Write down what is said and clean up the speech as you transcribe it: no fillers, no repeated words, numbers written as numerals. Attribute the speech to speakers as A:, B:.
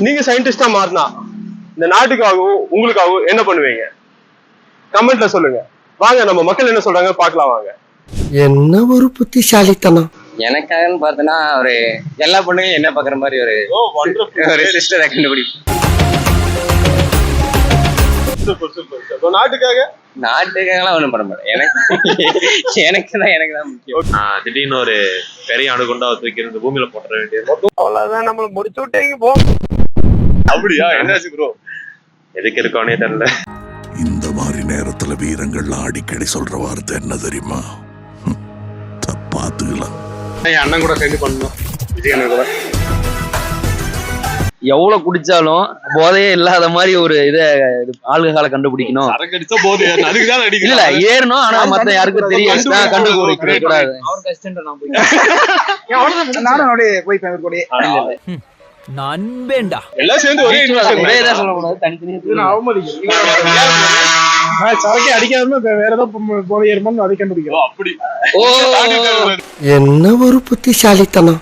A: நீங்க சயின்டிஸ்டா மாறினா இந்த நாட்டுக்காகவும் உங்களுக்காகவும் என்ன பண்ணுவீங்க? கமெண்ட்ல சொல்லுங்க. வாங்க நம்ம மக்கள் என்ன சொல்றாங்க பார்க்கலாம் வாங்க.
B: என்ன ஒரு புத்திசாலித்தனம்.
C: எனக்காகன்னு பார்த்தோன்னா ஒரு எல்லா பொண்ணுங்க என்ன பாக்குற மாதிரி ஒரு சிஸ்டரை கண்டுபிடிப்போம். நாட்டுக்காகலாம் ஒண்ணும் பண்ண மாட்டேன். எனக்கு தான் முக்கியம்.
D: திடீர்னு ஒரு பெரிய அணுகுண்டா தூக்கி பூமியில போட்டுற வேண்டியது.
A: அவ்வளவுதான், நம்மள முடிச்சு விட்டீங்க போ.
D: அப்படியா? என்னாச்சு ப்ரோ? எதுக்கு இருக்கோனே தெரியல.
E: இந்த மாதிரி நேரத்துல வீரங்கள்லாம் அடிக்கடி சொல்ற வார்த்தை என்ன தெரியுமா? பாத்துக்கலாம்.
A: என் அண்ணன் கூட சேர்ந்து பண்ணணும். விஜயண்ணன் கூட
F: எவ்வளவு குடிச்சாலும் போதையே இல்லாத மாதிரி ஒரு இத ஆல்கஹாலை கண்டுபிடிக்கணும்.
D: அரக்கடிச்சா போது அதுக்குதான் அடிக்கல.
F: இல்ல ஏறணும், ஆனா மத்த யாருக்கும் தெரியும் கண்டுபிடிக்க கூடாது.
G: நண்பேண்டா
A: எல்லாம் சேர்ந்து ஒரே
F: ஒரேதான் சொல்லக்கூடாது, தனித்தனியா
A: சரக்கே அடிக்காம வேற ஏதாவது போதை ஏறுமோ அதை கண்டுபிடிக்கிறோம்.
D: அப்படி
B: என்ன ஒரு புத்திசாலித்தனம்.